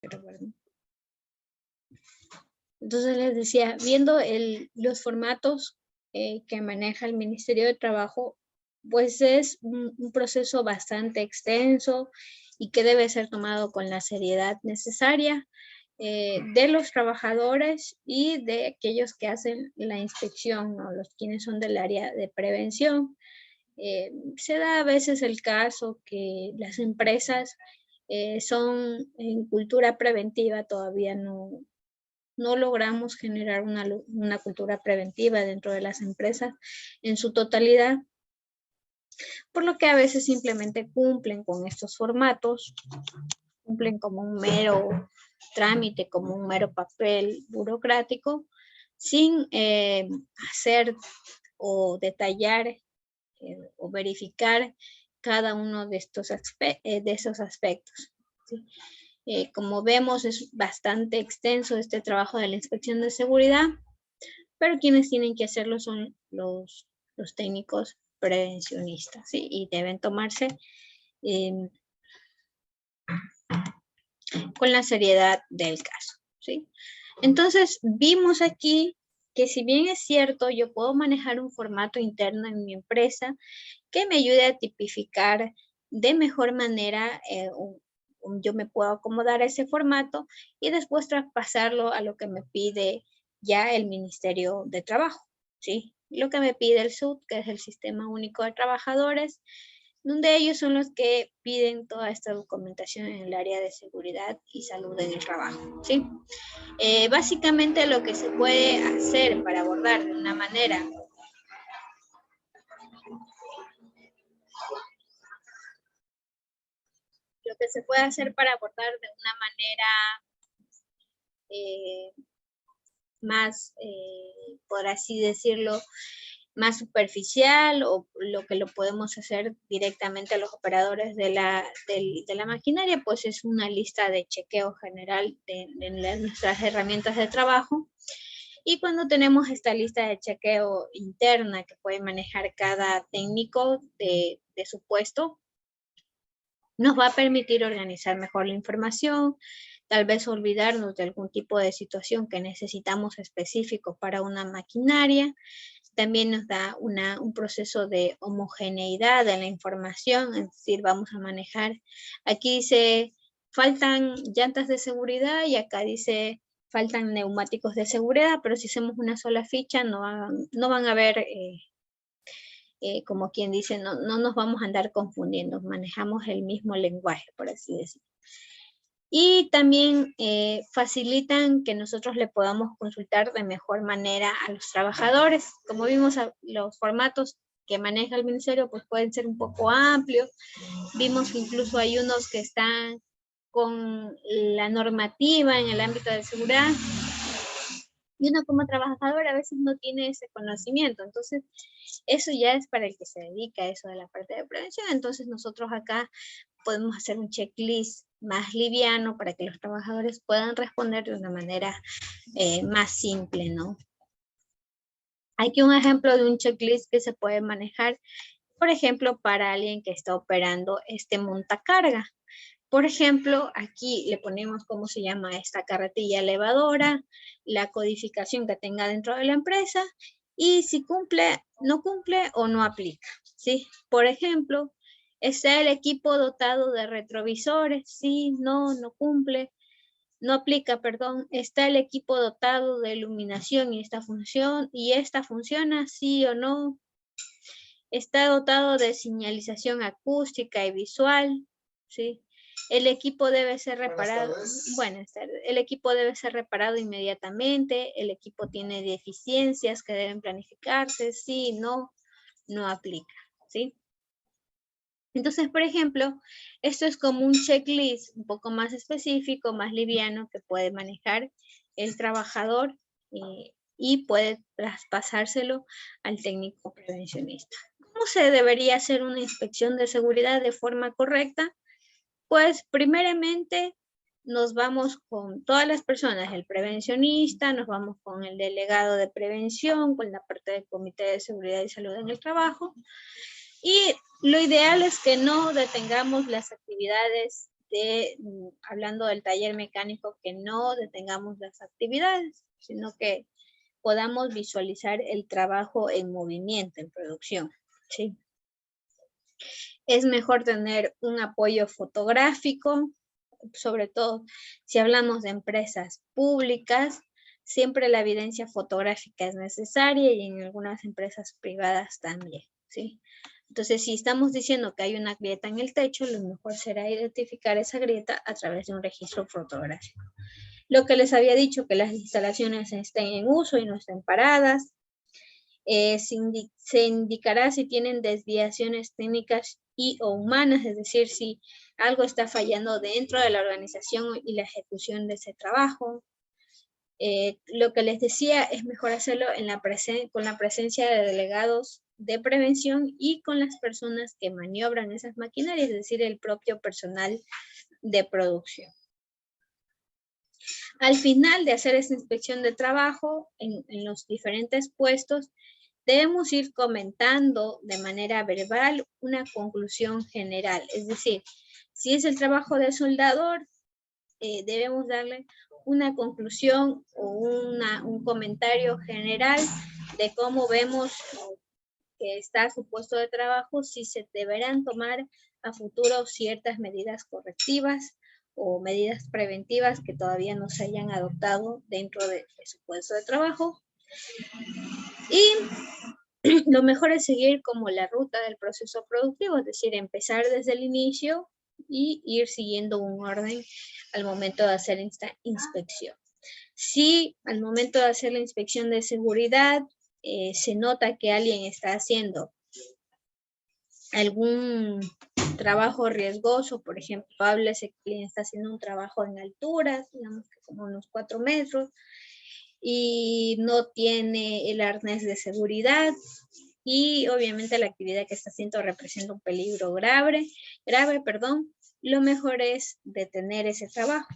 pero bueno. Entonces les decía, viendo los formatos que maneja el Ministerio de Trabajo, pues es un proceso bastante extenso y que debe ser tomado con la seriedad necesaria de los trabajadores y de aquellos que hacen la inspección, ¿no? Los quienes son del área de prevención. Se da a veces el caso que las empresas son en cultura preventiva, todavía no logramos generar una cultura preventiva dentro de las empresas en su totalidad, por lo que a veces simplemente cumplen con estos formatos, cumplen como un mero trámite, como un mero papel burocrático, sin hacer o detallar o verificar cada uno de esos aspectos, ¿sí? Como vemos, es bastante extenso este trabajo de la inspección de seguridad, pero quienes tienen que hacerlo son los técnicos prevencionistas, ¿sí? Y deben tomarse con la seriedad del caso, ¿sí? Entonces, vimos aquí que si bien es cierto, yo puedo manejar un formato interno en mi empresa que me ayude a tipificar de mejor manera yo me puedo acomodar a ese formato y después traspasarlo a lo que me pide ya el Ministerio de Trabajo, ¿sí? Lo que me pide el SUT, que es el Sistema Único de Trabajadores, donde ellos son los que piden toda esta documentación en el área de seguridad y salud en el trabajo, ¿sí? Básicamente lo que se puede hacer para abordar de una manera de una manera más, por así decirlo, más superficial, o lo que lo podemos hacer directamente a los operadores de la maquinaria, pues es una lista de chequeo general de nuestras herramientas de trabajo. Y cuando tenemos esta lista de chequeo interna que puede manejar cada técnico de su puesto, nos va a permitir organizar mejor la información, tal vez olvidarnos de algún tipo de situación que necesitamos específico para una maquinaria. También nos da un proceso de homogeneidad de la información, es decir, vamos a manejar, aquí dice, faltan llantas de seguridad y acá dice, faltan neumáticos de seguridad, pero si hacemos una sola ficha no van a ver, como quien dice, no nos vamos a andar confundiendo, manejamos el mismo lenguaje, por así decirlo. Y también facilitan que nosotros le podamos consultar de mejor manera a los trabajadores. Como vimos, los formatos que maneja el ministerio pues pueden ser un poco amplios. Vimos que incluso hay unos que están con la normativa en el ámbito de seguridad. Y uno como trabajador a veces no tiene ese conocimiento. Entonces, eso ya es para el que se dedica a eso de la parte de prevención. Entonces, nosotros acá podemos hacer un checklist más liviano para que los trabajadores puedan responder de una manera más simple, ¿no? Aquí un ejemplo de un checklist que se puede manejar, por ejemplo, para alguien que está operando este montacarga. Por ejemplo, aquí le ponemos cómo se llama esta carretilla elevadora, la codificación que tenga dentro de la empresa y si cumple, no cumple o no aplica, ¿sí? Por ejemplo, ¿está el equipo dotado de retrovisores? Sí, no cumple, no aplica, perdón. ¿Está el equipo dotado de iluminación y esta funciona? Sí o no. ¿Está dotado de señalización acústica y visual? Sí. El equipo debe ser reparado. Buenas tardes. El equipo debe ser reparado inmediatamente. El equipo tiene deficiencias que deben planificarse. Sí, no aplica, ¿sí? Entonces, por ejemplo, esto es como un checklist un poco más específico, más liviano, que puede manejar el trabajador y puede traspasárselo al técnico prevencionista. ¿Cómo se debería hacer una inspección de seguridad de forma correcta? Pues primeramente nos vamos con todas las personas, el prevencionista, nos vamos con el delegado de prevención, con la parte del Comité de Seguridad y Salud en el Trabajo. Y lo ideal es que no detengamos las actividades hablando del taller mecánico, que no detengamos las actividades, sino que podamos visualizar el trabajo en movimiento, en producción, ¿sí? Es mejor tener un apoyo fotográfico, sobre todo si hablamos de empresas públicas, siempre la evidencia fotográfica es necesaria y en algunas empresas privadas también, ¿sí? Entonces, si estamos diciendo que hay una grieta en el techo, lo mejor será identificar esa grieta a través de un registro fotográfico. Lo que les había dicho, que las instalaciones estén en uso y no estén paradas. Se indicará si tienen desviaciones técnicas y o humanas, es decir, si algo está fallando dentro de la organización y la ejecución de ese trabajo. Lo que les decía, es mejor hacerlo con la presencia de delegados de prevención y con las personas que maniobran esas maquinarias, es decir, el propio personal de producción. Al final de hacer esta inspección de trabajo en los diferentes puestos, debemos ir comentando de manera verbal una conclusión general. Es decir, si es el trabajo de soldador, debemos darle una conclusión o un comentario general de cómo vemos que está su puesto de trabajo, si se deberán tomar a futuro ciertas medidas correctivas o medidas preventivas que todavía no se hayan adoptado dentro de su puesto de trabajo. Y lo mejor es seguir como la ruta del proceso productivo, es decir, empezar desde el inicio y ir siguiendo un orden al momento de hacer esta inspección. Si al momento de hacer la inspección de seguridad se nota que alguien está haciendo algún trabajo riesgoso, por ejemplo, háblese que alguien está haciendo un trabajo en alturas, digamos que como unos 4 metros, y no tiene el arnés de seguridad, y obviamente la actividad que está haciendo representa un peligro grave, lo mejor es detener ese trabajo.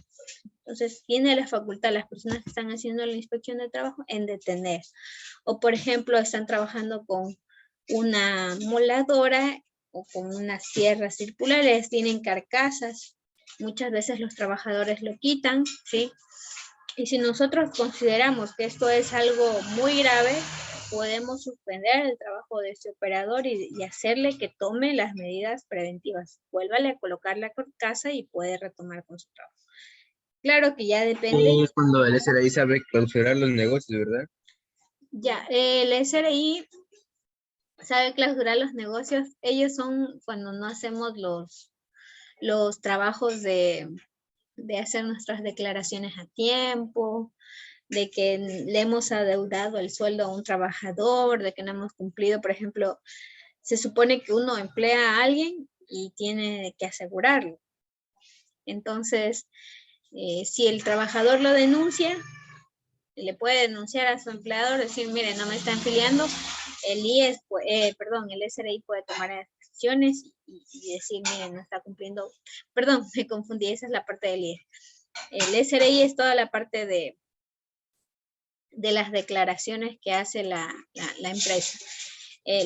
Entonces, tiene la facultad las personas que están haciendo la inspección de trabajo en detener. O, por ejemplo, están trabajando con una moladora o con unas sierras circulares, tienen carcasas. Muchas veces los trabajadores lo quitan, ¿sí? Y si nosotros consideramos que esto es algo muy grave, podemos suspender el trabajo de este operador y hacerle que tome las medidas preventivas. Vuélvale a colocar la carcasa y puede retomar con su trabajo. Claro que ya depende. Es cuando el SRI sabe clausurar los negocios, ¿verdad? Ya, el SRI sabe clausurar los negocios. Ellos son cuando no hacemos los trabajos de hacer nuestras declaraciones a tiempo, de que le hemos adeudado el sueldo a un trabajador, de que no hemos cumplido, por ejemplo, se supone que uno emplea a alguien y tiene que asegurarlo. Entonces, si el trabajador lo denuncia, le puede denunciar a su empleador, decir, mire, no me están afiliando, el el SRI puede tomar acciones y decir, mire, no está cumpliendo, perdón, me confundí, esa es la parte del IES. El SRI es toda la parte de las declaraciones que hace la empresa.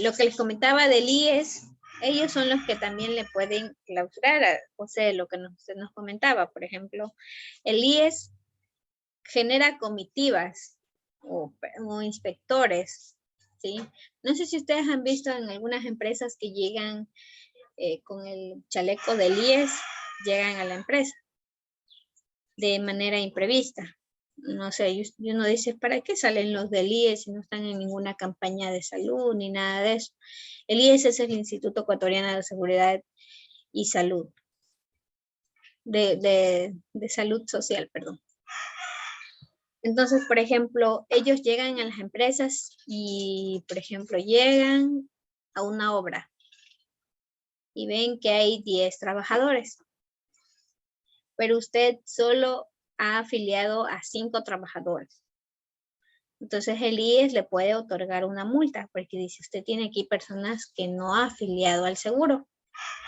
Lo que les comentaba del IES, ellos son los que también le pueden clausurar, o sea, lo que usted nos comentaba, por ejemplo, el IES genera comitivas o inspectores, ¿sí? No sé si ustedes han visto en algunas empresas que llegan con el chaleco del IES, llegan a la empresa de manera imprevista. No sé, y uno dice, ¿para qué salen los del IES si no están en ninguna campaña de salud ni nada de eso? El IES es el Instituto Ecuatoriano de Seguridad y Salud, de salud social, perdón. Entonces, por ejemplo, ellos llegan a las empresas y, por ejemplo, llegan a una obra y ven que hay 10 trabajadores, pero usted solo ha afiliado a 5 trabajadores. Entonces el IES le puede otorgar una multa, porque dice, usted tiene aquí personas que no ha afiliado al seguro.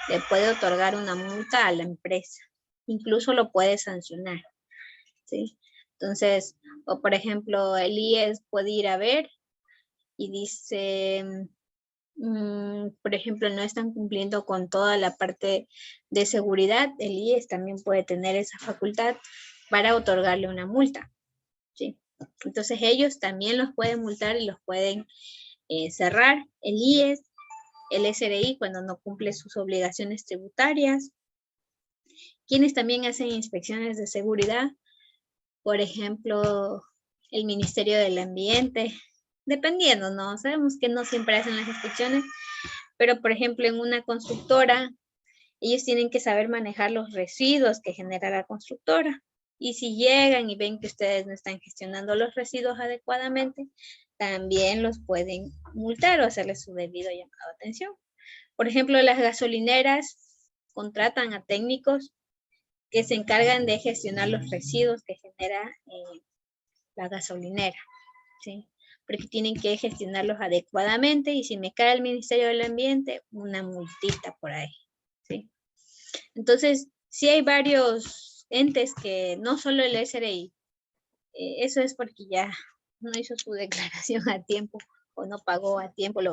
Le puede otorgar una multa a la empresa. Incluso lo puede sancionar, ¿sí? Entonces, o por ejemplo, el IES puede ir a ver y dice, por ejemplo, no están cumpliendo con toda la parte de seguridad, el IES también puede tener esa facultad para otorgarle una multa, ¿sí? Entonces ellos también los pueden multar y los pueden cerrar, el IES, el SRI cuando no cumple sus obligaciones tributarias. Quienes también hacen inspecciones de seguridad, por ejemplo, el Ministerio del Ambiente, dependiendo, ¿no? Sabemos que no siempre hacen las inspecciones, pero por ejemplo en una constructora, ellos tienen que saber manejar los residuos que genera la constructora. Y si llegan y ven que ustedes no están gestionando los residuos adecuadamente, también los pueden multar o hacerles su debido llamado de atención. Por ejemplo, las gasolineras contratan a técnicos que se encargan de gestionar los residuos que genera la gasolinera, ¿sí? Porque tienen que gestionarlos adecuadamente y si me cae el Ministerio del Ambiente, una multita por ahí, ¿sí? Entonces, sí hay varios entes que no solo el SRI, eso es porque ya no hizo su declaración a tiempo o no pagó a tiempo el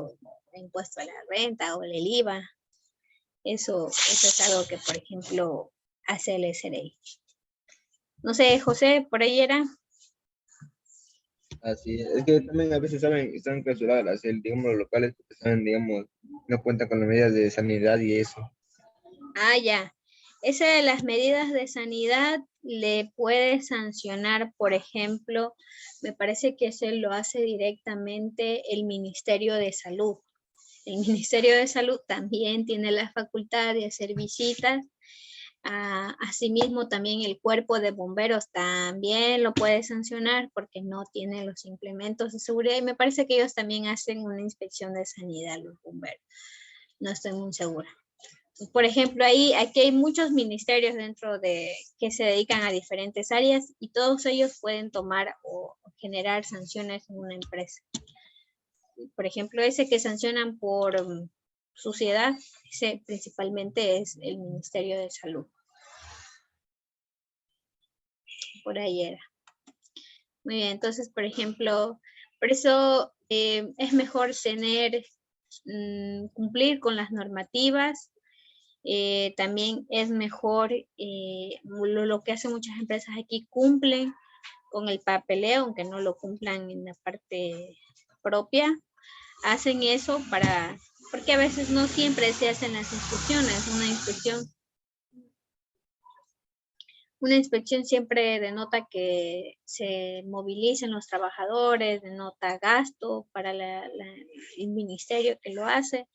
impuesto a la renta o el IVA. Eso es algo que, por ejemplo, hace el SRI. No sé, José, por ahí era. Así es que también a veces saben, están clausuradas, digamos, los locales, porque saben, digamos, no cuentan con las medidas de sanidad y eso. Ah, ya. Esa de las medidas de sanidad le puede sancionar, por ejemplo, me parece que se lo hace directamente el Ministerio de Salud. El Ministerio de Salud también tiene la facultad de hacer visitas. Asimismo, también el cuerpo de bomberos también lo puede sancionar porque no tiene los implementos de seguridad y me parece que ellos también hacen una inspección de sanidad, los bomberos. No estoy muy segura. Por ejemplo, aquí hay muchos ministerios dentro de que se dedican a diferentes áreas y todos ellos pueden tomar o generar sanciones en una empresa. Por ejemplo, ese que sancionan por suciedad, ese principalmente es el Ministerio de Salud. Por ahí era. Muy bien, entonces, por ejemplo, por eso es mejor cumplir con las normativas. También es mejor, lo que hacen muchas empresas aquí, cumplen con el papeleo, aunque no lo cumplan en la parte propia. Hacen eso porque a veces no siempre se hacen las inspecciones. Una inspección siempre denota que se movilicen los trabajadores, denota gasto para el ministerio que lo hace.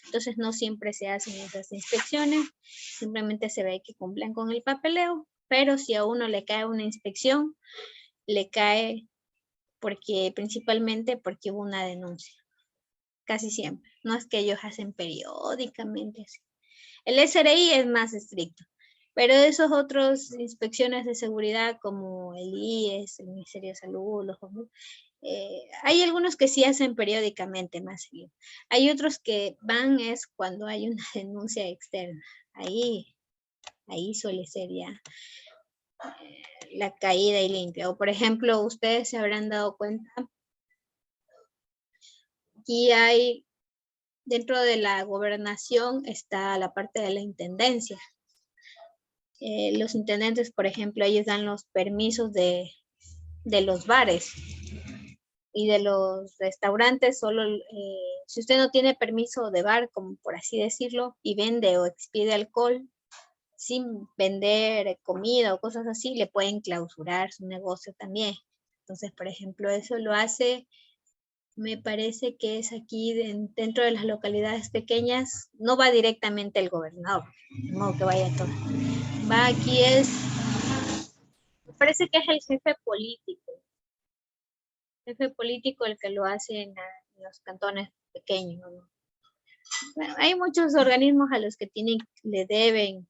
Entonces no siempre se hacen esas inspecciones, simplemente se ve que cumplen con el papeleo, pero si a uno le cae una inspección, le cae principalmente porque hubo una denuncia. Casi siempre. No es que ellos hacen periódicamente así. El SRI es más estricto. Pero esos otros inspecciones de seguridad como el IES, el Ministerio de Salud, hay algunos que sí hacen periódicamente más seguido. Hay otros que van es cuando hay una denuncia externa. Ahí suele ser ya la caída y limpia. O por ejemplo, ustedes se habrán dado cuenta, aquí hay, dentro de la gobernación está la parte de la intendencia. Los intendentes, por ejemplo, ellos dan los permisos de los bares y de los restaurantes, solo si usted no tiene permiso de bar, como por así decirlo, y vende o expide alcohol sin vender comida o cosas así, le pueden clausurar su negocio también. Entonces, por ejemplo, eso lo hace, me parece que es aquí dentro de las localidades pequeñas, no va directamente el gobernador, no que vaya todo. Va aquí me parece que es el jefe político el que lo hace en los cantones pequeños, ¿no? Bueno, hay muchos organismos a los que deben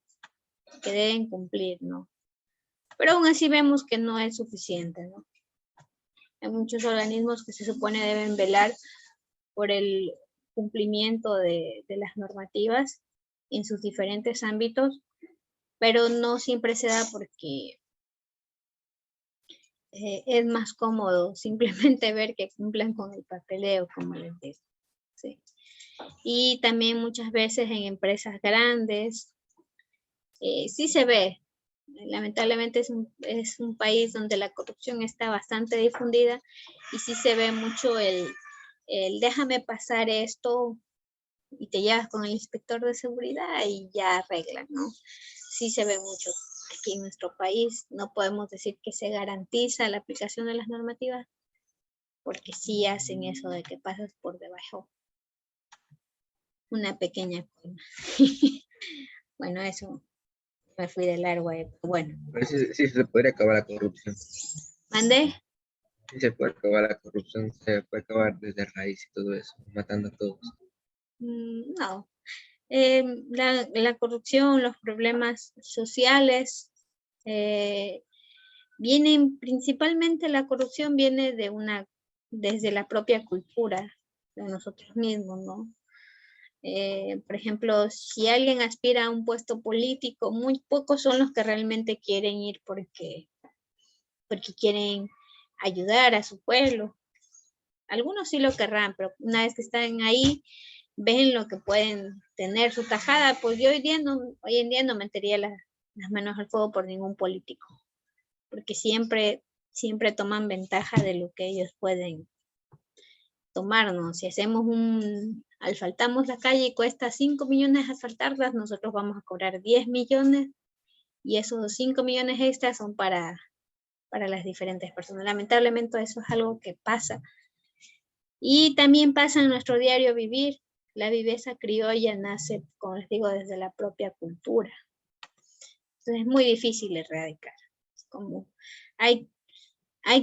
cumplir, ¿no? Pero aún así vemos que no es suficiente, ¿no? Hay muchos organismos que se supone deben velar por el cumplimiento de las normativas en sus diferentes ámbitos, pero no siempre se da porque es más cómodo simplemente ver que cumplan con el papeleo, como les digo. ¿Sí? Y también muchas veces en empresas grandes, sí se ve. Lamentablemente es un país donde la corrupción está bastante difundida y sí se ve mucho el déjame pasar esto y te llevas con el inspector de seguridad y ya arreglan, ¿no? Sí se ve mucho aquí en nuestro país. No podemos decir que se garantiza la aplicación de las normativas porque sí hacen eso de que pasas por debajo una pequeña coima. Bueno, eso me fui de largo. Bueno, Pero sí, sí se podría acabar la corrupción. ¿mandé? Sí se puede acabar la corrupción, se puede acabar desde raíz y todo eso, matando a todos. No. La corrupción, los problemas sociales, vienen principalmente, la corrupción viene desde la propia cultura de nosotros mismos, ¿no? Por ejemplo, si alguien aspira a un puesto político, muy pocos son los que realmente quieren ir porque quieren ayudar a su pueblo. Algunos sí lo querrán, pero una vez que están ahí, ven lo que pueden tener su tajada. Pues yo hoy en día no metería las manos al fuego por ningún político, porque siempre toman ventaja de lo que ellos pueden tomarnos. Si asfaltamos la calle y cuesta 5 millones asfaltarlas, nosotros vamos a cobrar 10 millones y esos 5 millones extras son para las diferentes personas. Lamentablemente eso es algo que pasa. Y también pasa en nuestro diario vivir. La viveza criolla nace, como les digo, desde la propia cultura. Entonces es muy difícil erradicar. Como hay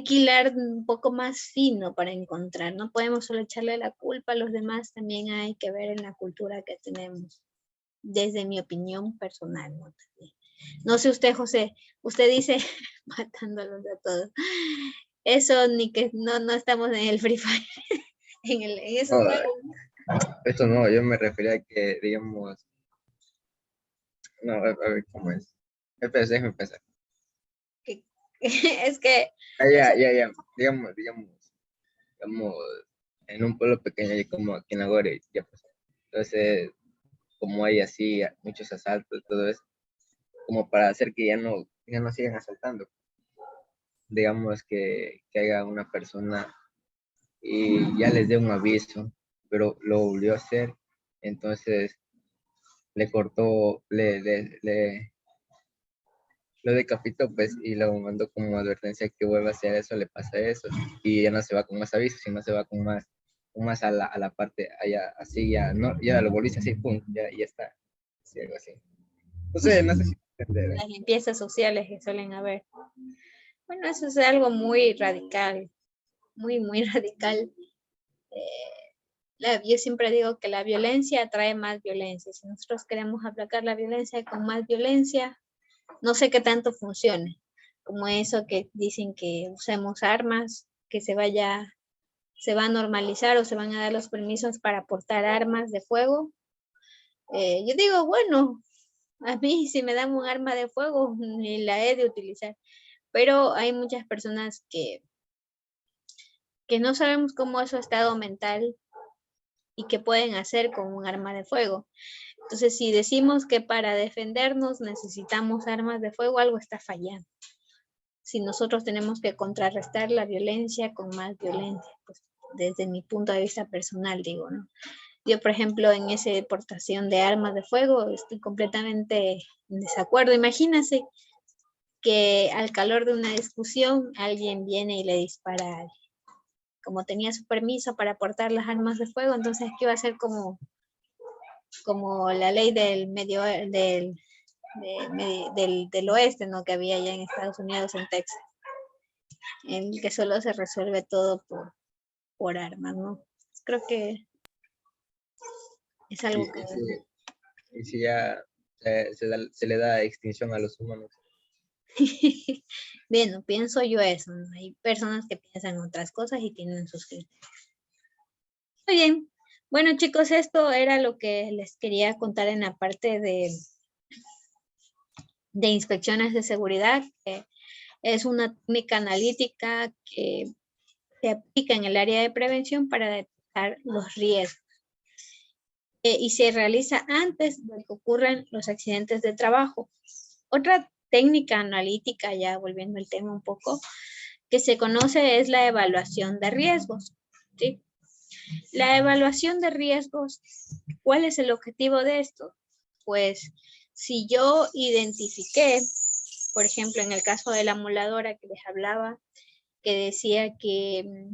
que hilar un poco más fino para encontrar. No podemos solo echarle la culpa a los demás, también hay que ver en la cultura que tenemos, desde mi opinión personal. No sé usted, José, usted dice matándolos a todos. Eso ni que no estamos en el Free Fire, en esos No, juegos. esto no, yo me refería a que, digamos, no, a ver cómo es. Déjame empezar. Que, es que Ah, eso, ya, digamos, en un pueblo pequeño, y como aquí en Agore, ya pues. Entonces, como hay así muchos asaltos, todo eso, como para hacer que ya no sigan asaltando. Digamos que haya una persona y ya les dé un aviso, pero lo volvió a hacer, entonces le cortó, lo decapitó, pues, y lo mandó como advertencia que vuelva a hacer eso, le pasa eso, y ya no se va con más avisos, sino se va con más a la parte, allá, así, ya, no, ya lo volviste así, pum, ya está, sí, algo así. No sé si entender. las limpiezas sociales que suelen haber. Bueno, eso es algo muy radical, muy radical. Yo siempre digo que la violencia atrae más violencia. Si nosotros queremos aplacar la violencia con más violencia, no sé qué tanto funcione. Como eso que dicen que usemos armas, que se va a normalizar o se van a dar los permisos para portar armas de fuego. Yo digo, bueno, a mí si me dan un arma de fuego, ni la he de utilizar. Pero hay muchas personas que no sabemos cómo es su estado mental y qué pueden hacer con un arma de fuego. Entonces, si decimos que para defendernos necesitamos armas de fuego, algo está fallando. Si nosotros tenemos que contrarrestar la violencia con más violencia, pues desde mi punto de vista personal, digo, ¿no? Yo, por ejemplo, en esa deportación de armas de fuego, estoy completamente en desacuerdo. Imagínense que al calor de una discusión alguien viene y le dispara a alguien. Como tenía su permiso para portar las armas de fuego, entonces ¿qué iba a ser como la ley del medio del oeste, ¿no? Que había allá en Estados Unidos, en Texas, en el que solo se resuelve todo por armas, ¿no? Creo que es algo que... Y si ya se le da extinción a los humanos. Bien, no pienso yo eso, ¿no? Hay personas que piensan otras cosas y tienen sus criterios. Muy bien. Bueno, chicos, esto era lo que les quería contar en la parte de inspecciones de seguridad, que es una técnica analítica que se aplica en el área de prevención para detectar los riesgos. y se realiza antes de que ocurran los accidentes de trabajo. Otra técnica analítica, ya volviendo al tema un poco, que se conoce es la evaluación de riesgos, ¿sí? La evaluación de riesgos, ¿cuál es el objetivo de esto? Pues si yo identifiqué, por ejemplo, en el caso de la moladora que les hablaba, que decía que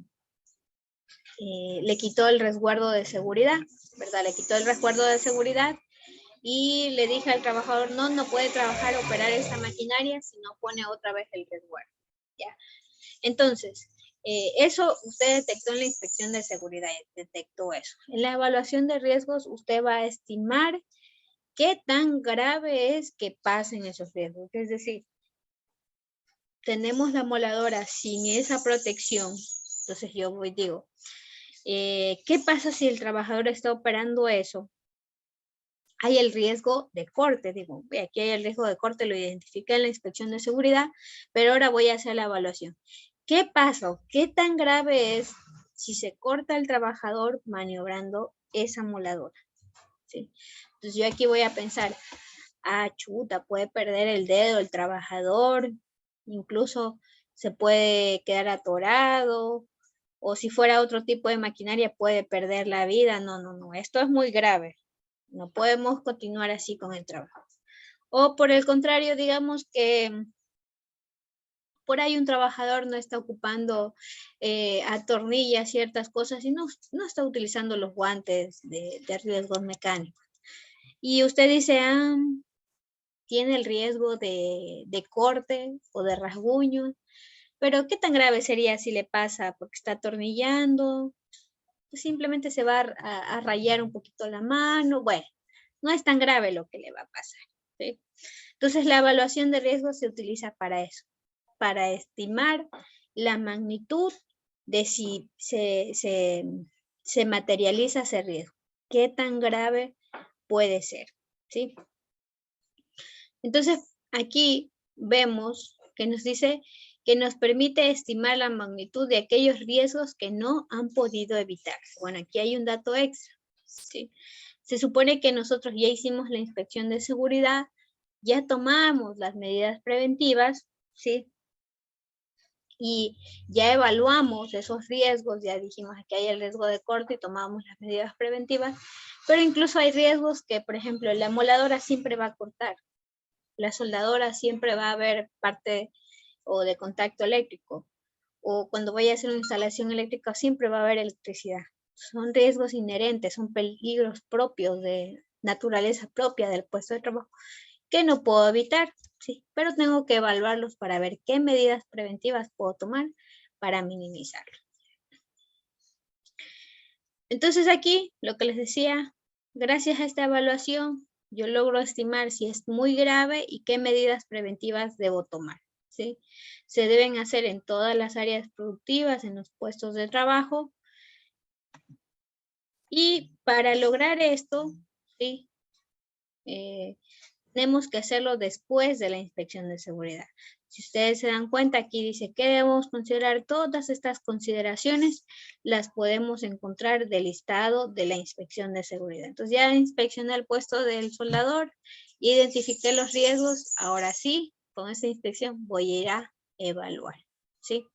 le quitó el resguardo de seguridad, ¿verdad? Le quitó el resguardo de seguridad y le dije al trabajador, no puede trabajar, operar esa maquinaria si no pone otra vez el resguardo, ¿ya? Entonces, eso usted detectó en la inspección de seguridad, detectó eso. En la evaluación de riesgos, usted va a estimar qué tan grave es que pasen esos riesgos. Es decir, tenemos la moladora sin esa protección. Entonces yo digo, ¿qué pasa si el trabajador está operando eso? Hay el riesgo de corte, digo, aquí hay el riesgo de corte, lo identifiqué en la inspección de seguridad, pero ahora voy a hacer la evaluación. ¿Qué pasa? ¿Qué tan grave es si se corta el trabajador maniobrando esa moladora? ¿Sí? Entonces yo aquí voy a pensar, chuta, puede perder el dedo el trabajador, incluso se puede quedar atorado, o si fuera otro tipo de maquinaria puede perder la vida. No, esto es muy grave. No podemos continuar así con el trabajo. O por el contrario, digamos que por ahí un trabajador no está ocupando atornilla ciertas cosas y no está utilizando los guantes de riesgos mecánicos. Y usted dice, tiene el riesgo de corte o de rasguño, pero ¿qué tan grave sería si le pasa porque está atornillando? Pues simplemente se va a rayar un poquito la mano. Bueno, no es tan grave lo que le va a pasar, ¿sí? Entonces, la evaluación de riesgo se utiliza para eso, para estimar la magnitud de si se materializa ese riesgo. ¿Qué tan grave puede ser? ¿Sí? Entonces, aquí vemos que nos dice que nos permite estimar la magnitud de aquellos riesgos que no han podido evitarse. Bueno, aquí hay un dato extra, ¿sí? Se supone que nosotros ya hicimos la inspección de seguridad, ya tomamos las medidas preventivas, ¿sí? Y ya evaluamos esos riesgos, ya dijimos que hay el riesgo de corte y tomamos las medidas preventivas, pero incluso hay riesgos que, por ejemplo, la moladora siempre va a cortar, la soldadora siempre va a haber parte o de contacto eléctrico, o cuando vaya a hacer una instalación eléctrica siempre va a haber electricidad. Son riesgos inherentes, son peligros propios de naturaleza propia del puesto de trabajo que no puedo evitar, sí, pero tengo que evaluarlos para ver qué medidas preventivas puedo tomar para minimizarlo. Entonces aquí, lo que les decía, gracias a esta evaluación, yo logro estimar si es muy grave y qué medidas preventivas debo tomar, ¿sí? Se deben hacer en todas las áreas productivas, en los puestos de trabajo. Y para lograr esto, ¿sí? Tenemos que hacerlo después de la inspección de seguridad. Si ustedes se dan cuenta, aquí dice que debemos considerar todas estas consideraciones, las podemos encontrar del listado de la inspección de seguridad. Entonces ya inspeccioné el puesto del soldador, identifiqué los riesgos, ahora sí, con esta inspección voy a ir a evaluar, ¿sí?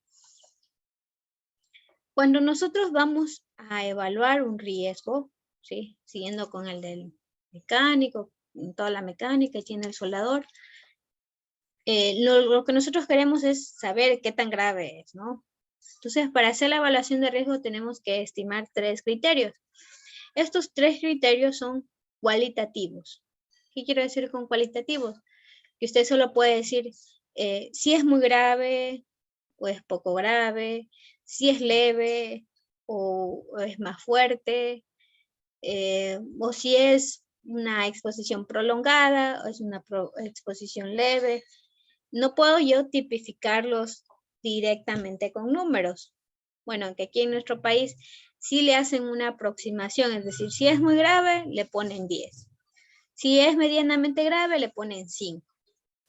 Cuando nosotros vamos a evaluar un riesgo, ¿sí? Siguiendo con el del mecánico, en toda la mecánica y tiene el soldador, lo que nosotros queremos es saber qué tan grave es, ¿no? Entonces, para hacer la evaluación de riesgo tenemos que estimar 3 criterios. Estos 3 criterios son cualitativos. ¿Qué quiero decir con cualitativos? Que usted solo puede decir si es muy grave o es poco grave, si es leve o es más fuerte, o si es una exposición prolongada o es una exposición leve. No puedo yo tipificarlos directamente con números. Bueno, aunque aquí en nuestro país sí le hacen una aproximación, es decir, si es muy grave, le ponen 10. Si es medianamente grave, le ponen 5.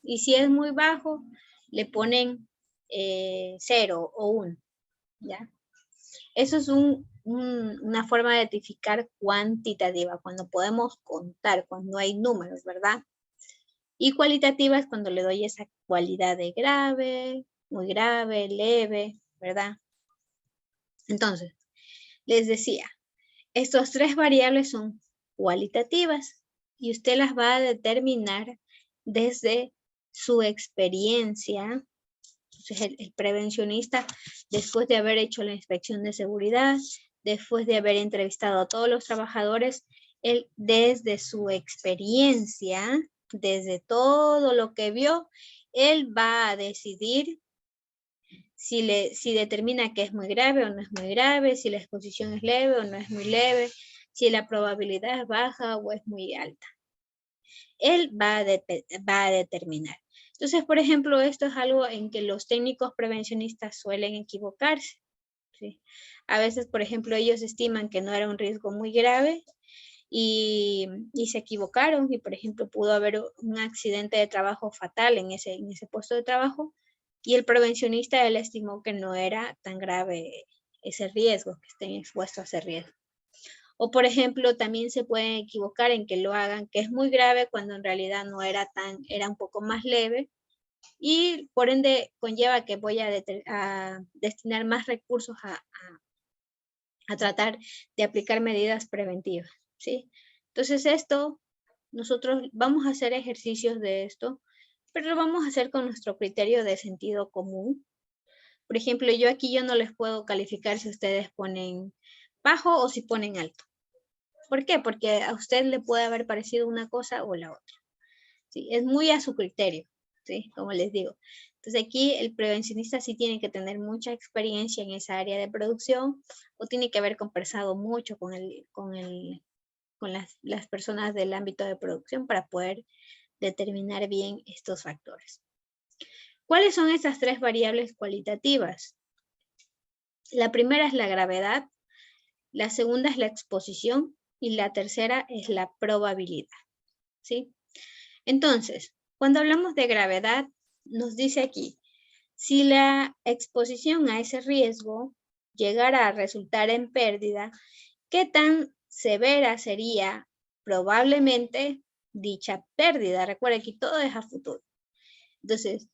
Y si es muy bajo, le ponen 0 o 1, ¿ya? Eso es una forma de identificar cuantitativa, cuando podemos contar, cuando hay números, ¿verdad? Y cualitativa es cuando le doy esa cualidad de grave, muy grave, leve, ¿verdad? Entonces, les decía, estas tres variables son cualitativas y usted las va a determinar desde su experiencia. Entonces, el prevencionista, después de haber hecho la inspección de seguridad, después de haber entrevistado a todos los trabajadores, él desde su experiencia, desde todo lo que vio, él va a decidir si determina que es muy grave o no es muy grave, si la exposición es leve o no es muy leve, si la probabilidad es baja o es muy alta. Él va a determinar. Entonces, por ejemplo, esto es algo en que los técnicos prevencionistas suelen equivocarse, ¿sí? A veces, por ejemplo, ellos estiman que no era un riesgo muy grave y se equivocaron y, por ejemplo, pudo haber un accidente de trabajo fatal en ese puesto de trabajo y el prevencionista, él estimó que no era tan grave ese riesgo, que estén expuestos a ese riesgo. O, por ejemplo, también se pueden equivocar en que lo hagan, que es muy grave cuando en realidad no era era un poco más leve y por ende conlleva que voy a destinar más recursos a tratar de aplicar medidas preventivas, ¿sí? Entonces nosotros vamos a hacer ejercicios de esto, pero lo vamos a hacer con nuestro criterio de sentido común. Por ejemplo, yo no les puedo calificar si ustedes ponen bajo o si ponen alto. ¿Por qué? Porque a usted le puede haber parecido una cosa o la otra. ¿Sí? Es muy a su criterio, ¿sí? Como les digo. Entonces aquí el prevencionista sí tiene que tener mucha experiencia en esa área de producción o tiene que haber conversado mucho con las personas del ámbito de producción para poder determinar bien estos factores. ¿Cuáles son estas tres variables cualitativas? La primera es la gravedad, la segunda es la exposición y la tercera es la probabilidad, ¿sí? Entonces, cuando hablamos de gravedad, nos dice aquí, si la exposición a ese riesgo llegara a resultar en pérdida, ¿qué tan severa sería probablemente dicha pérdida? Recuerda que todo es a futuro. Entonces,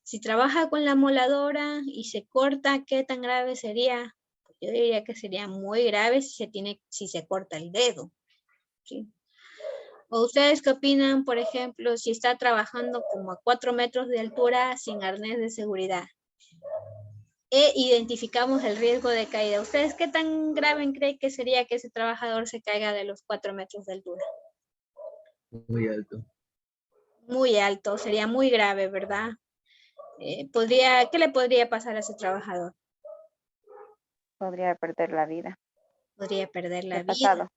si trabaja con la moladora y se corta, ¿qué tan grave sería? Pues yo diría que sería muy grave si se corta el dedo, ¿sí? ¿O ustedes qué opinan, por ejemplo, si está trabajando como a 4 metros de altura sin arnés de seguridad? E identificamos el riesgo de caída. ¿Ustedes qué tan grave creen que sería que ese trabajador se caiga de los 4 metros de altura? Muy alto. Muy alto, sería muy grave, ¿verdad? ¿Qué le podría pasar a ese trabajador? Podría perder la vida. Podría perder la ¿Qué ha vida. pasado?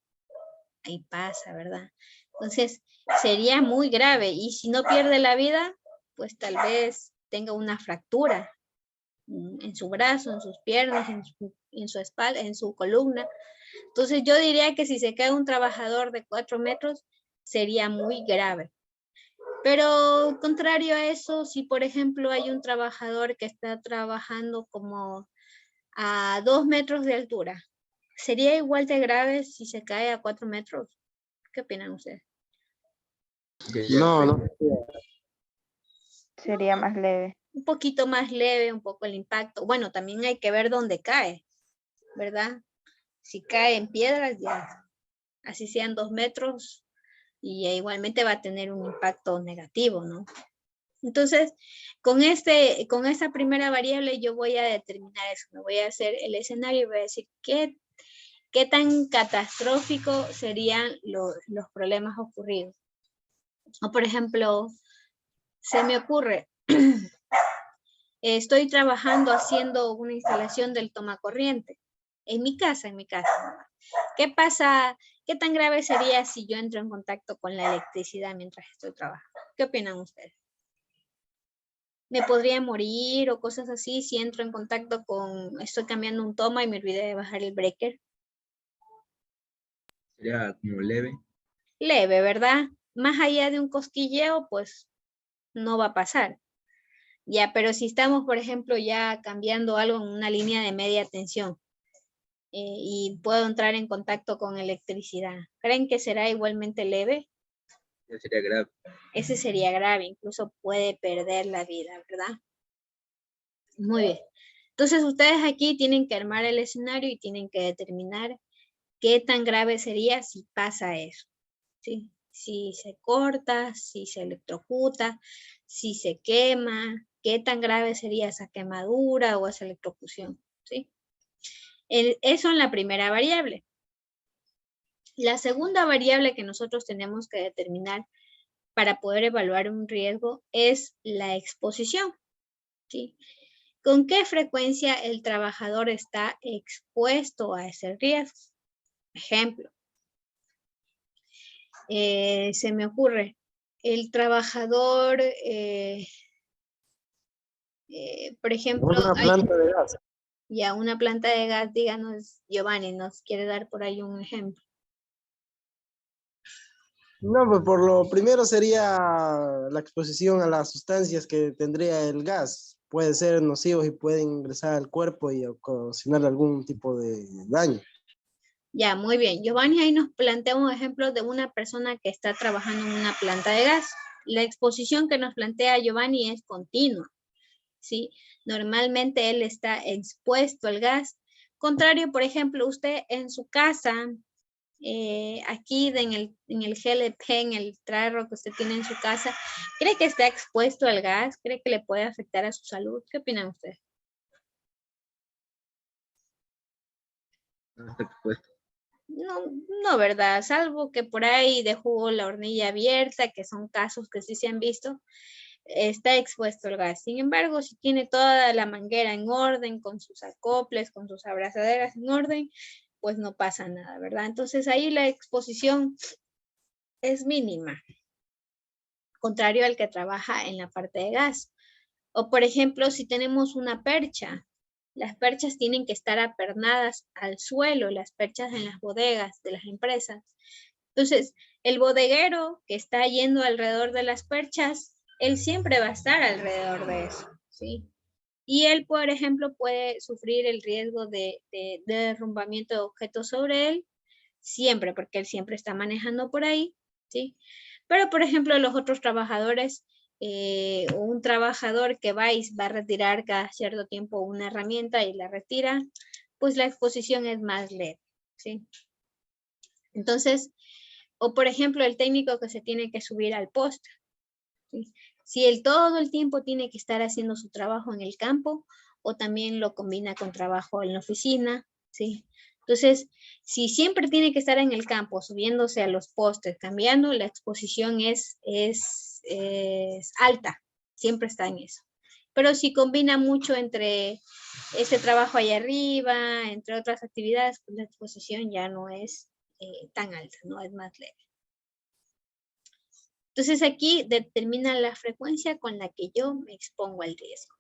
Ahí pasa, ¿verdad? Entonces, sería muy grave. Y si no pierde la vida, pues tal vez tenga una fractura en su brazo, en sus piernas, en su espalda, en su columna. Entonces, yo diría que si se cae un trabajador de 4 metros, sería muy grave. Pero contrario a eso, si por ejemplo hay un trabajador que está trabajando como a 2 metros de altura, ¿sería igual de grave si se cae a 4 metros? ¿Qué opinan ustedes? No. Sería más leve. Un poquito más leve, un poco el impacto. Bueno, también hay que ver dónde cae, ¿verdad? Si cae en piedras, ya, así sean 2 metros, y igualmente va a tener un impacto negativo, ¿no? Entonces, con esta primera variable yo voy a determinar eso, me voy a hacer el escenario y voy a decir qué tan catastrófico serían los problemas ocurridos. O por ejemplo, se me ocurre, estoy trabajando haciendo una instalación del tomacorriente en mi casa. ¿Qué pasa? ¿Qué tan grave sería si yo entro en contacto con la electricidad mientras estoy trabajando? ¿Qué opinan ustedes? ¿Me podría morir o cosas así si entro en contacto estoy cambiando un toma y me olvidé de bajar el breaker? Sería como leve. Leve, ¿verdad? Más allá de un cosquilleo, pues no va a pasar. Ya, pero si estamos, por ejemplo, ya cambiando algo en una línea de media tensión, y puedo entrar en contacto con electricidad. ¿Creen que será igualmente leve? Ya sería grave. Ese sería grave, incluso puede perder la vida, ¿verdad? Muy bien. Entonces ustedes aquí tienen que armar el escenario y tienen que determinar qué tan grave sería si pasa eso, ¿sí? Si se corta, si se electrocuta, si se quema, qué tan grave sería esa quemadura o esa electrocución, ¿sí? Eso en la primera variable. La segunda variable que nosotros tenemos que determinar para poder evaluar un riesgo es la exposición, ¿sí? ¿Con qué frecuencia el trabajador está expuesto a ese riesgo? Ejemplo, se me ocurre, el trabajador, por ejemplo, Una planta de gas. ya una planta de gas, díganos, Giovanni, nos quiere dar por ahí un ejemplo. No, pues por lo primero sería la exposición a las sustancias que tendría el gas. Pueden ser nocivos y pueden ingresar al cuerpo y ocasionar algún tipo de daño. Ya, muy bien. Giovanni ahí nos plantea un ejemplo de una persona que está trabajando en una planta de gas. La exposición que nos plantea Giovanni es continua, ¿sí? Normalmente él está expuesto al gas. Contrario, por ejemplo, usted en su casa, aquí en el GLP, en el tarro que usted tiene en su casa, ¿cree que está expuesto al gas? ¿Cree que le puede afectar a su salud? ¿Qué opinan ustedes? No está expuesto. No, no, ¿verdad? Salvo que por ahí dejó la hornilla abierta, que son casos que sí se han visto, está expuesto al gas. Sin embargo, si tiene toda la manguera en orden, con sus acoples, con sus abrazaderas en orden, pues no pasa nada, ¿verdad? Entonces ahí la exposición es mínima, contrario al que trabaja en la parte de gas. O por ejemplo, si tenemos una percha, las perchas tienen que estar apernadas al suelo, las perchas en las bodegas de las empresas. Entonces, el bodeguero que está yendo alrededor de las perchas, él siempre va a estar alrededor de eso, ¿sí? Y él, por ejemplo, puede sufrir el riesgo de derrumbamiento de objetos sobre él, siempre, porque él siempre está manejando por ahí, ¿sí? Pero, por ejemplo, los otros trabajadores, o un trabajador que va y va a retirar cada cierto tiempo una herramienta y la retira, pues la exposición es más leve, ¿sí? Entonces, o por ejemplo, el técnico que se tiene que subir al poste, ¿sí? Si él todo el tiempo tiene que estar haciendo su trabajo en el campo, o también lo combina con trabajo en la oficina, ¿sí? Entonces, si siempre tiene que estar en el campo, subiéndose a los postes, cambiando, la exposición es alta, siempre está en eso. Pero si combina mucho entre ese trabajo allá arriba, entre otras actividades, pues la exposición ya no es tan alta, no es más leve. Entonces aquí determina la frecuencia con la que yo me expongo al riesgo.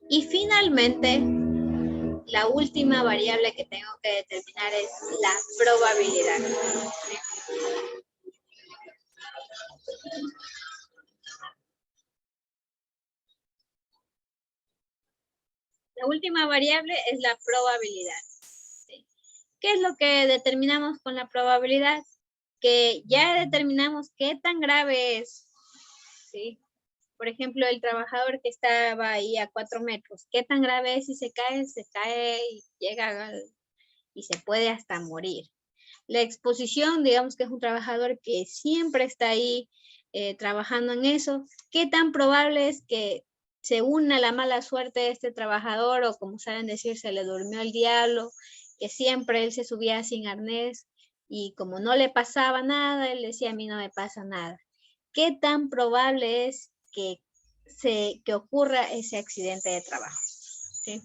Y finalmente, la última variable que tengo que determinar es la probabilidad. La última variable es la probabilidad. ¿Sí? ¿Qué es lo que determinamos con la probabilidad? Que ya determinamos qué tan grave es, ¿sí? Por ejemplo, el trabajador que estaba ahí a 4 metros, ¿qué tan grave es si se cae y llega y se puede hasta morir? La exposición, digamos que es un trabajador que siempre está ahí trabajando en eso, ¿qué tan probable es que se una la mala suerte de este trabajador, o como saben decir, se le durmió el diablo, que siempre él se subía sin arnés y como no le pasaba nada, él decía, a mí no me pasa nada? ¿Qué tan probable es que ocurra ese accidente de trabajo? ¿Sí?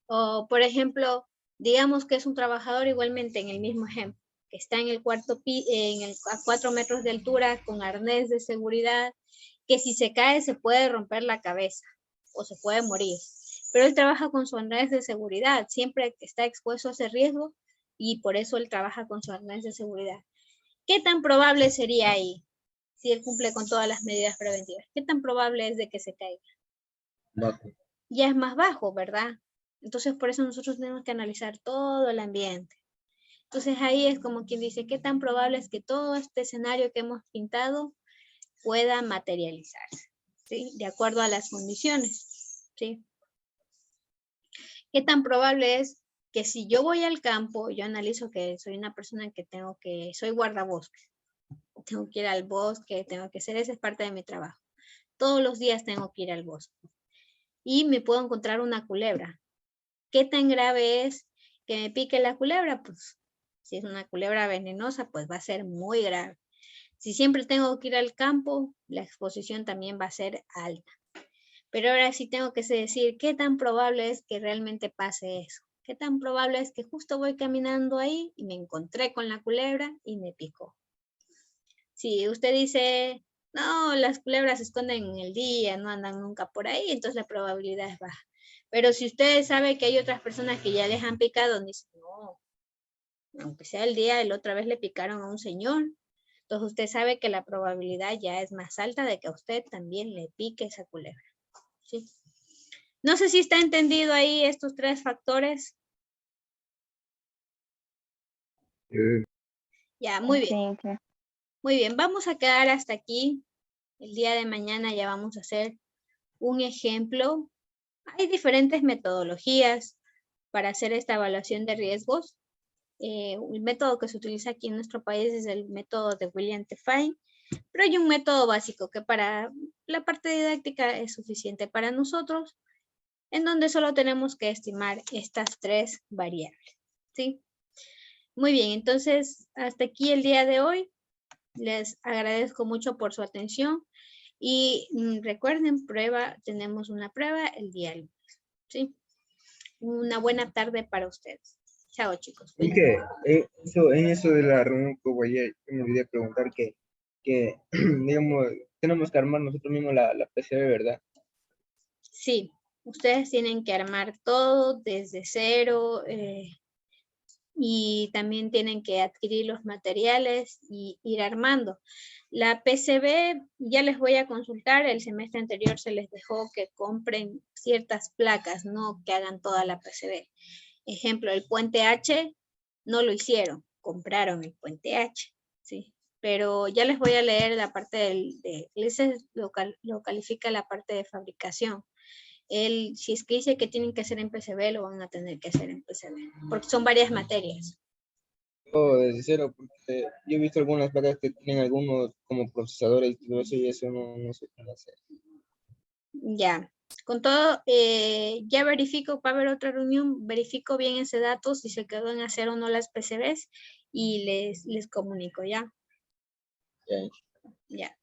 O, por ejemplo, digamos que es un trabajador igualmente en el mismo ejemplo, que está en el a 4 metros de altura con arnés de seguridad, que si se cae se puede romper la cabeza o se puede morir. Pero él trabaja con su arnés de seguridad, siempre está expuesto a ese riesgo y por eso él trabaja con su arnés de seguridad. ¿Qué tan probable sería ahí si él cumple con todas las medidas preventivas? ¿Qué tan probable es de que se caiga? Bajo. Ya es más bajo, ¿verdad? Entonces, por eso nosotros tenemos que analizar todo el ambiente. Entonces, ahí es como quien dice, ¿qué tan probable es que todo este escenario que hemos pintado pueda materializarse? ¿Sí? De acuerdo a las condiciones. ¿Sí? ¿Qué tan probable es que si yo voy al campo, yo analizo que soy una persona que soy guardabosques, tengo que ir al bosque, tengo que hacer, esa es parte de mi trabajo. Todos los días tengo que ir al bosque. Y me puedo encontrar una culebra. ¿Qué tan grave es que me pique la culebra? Pues si es una culebra venenosa, pues va a ser muy grave. Si siempre tengo que ir al campo, la exposición también va a ser alta. Pero ahora sí tengo que decir qué tan probable es que realmente pase eso. ¿Qué tan probable es que justo voy caminando ahí y me encontré con la culebra y me picó? Si usted dice, no, las culebras se esconden en el día, no andan nunca por ahí, entonces la probabilidad es baja. Pero si usted sabe que hay otras personas que ya les han picado, dice, no, aunque sea el día, la otra vez le picaron a un señor. Entonces usted sabe que la probabilidad ya es más alta de que a usted también le pique esa culebra. ¿Sí? No sé si está entendido ahí estos 3 factores. Ya, muy bien. Sí, claro. Muy bien, vamos a quedar hasta aquí. El día de mañana ya vamos a hacer un ejemplo. Hay diferentes metodologías para hacer esta evaluación de riesgos. El método que se utiliza aquí en nuestro país es el método de William T. Fine, pero hay un método básico que para la parte didáctica es suficiente para nosotros, en donde solo tenemos que estimar estas 3 variables. ¿Sí? Muy bien, entonces hasta aquí el día de hoy. Les agradezco mucho por su atención y recuerden, tenemos una prueba el día lunes. ¿Sí? Una buena tarde para ustedes. Chao, chicos. Es que en eso de la reunión que voy a, me olvidé preguntar que digamos, tenemos que armar nosotros mismos la PCB, ¿verdad? Sí, ustedes tienen que armar todo desde cero y también tienen que adquirir los materiales y ir armando. La PCB ya les voy a consultar, el semestre anterior se les dejó que compren ciertas placas, no que hagan toda la PCB. Ejemplo, el puente H no lo hicieron, compraron el puente H, ¿sí? Pero ya les voy a leer la parte ese lo califica la parte de fabricación. Si es que dice que tienen que hacer en PCB, lo van a tener que hacer en PCB, porque son varias materias. Todo desde cero, porque yo he visto algunas placas que tienen algunos como procesadores y todo eso, y eso no se puede hacer. Ya, con todo, ya verifico, para ver otra reunión, verifico bien ese dato, si se quedó en hacer o no las PCBs, y les comunico, ¿ya? Ya. Ya.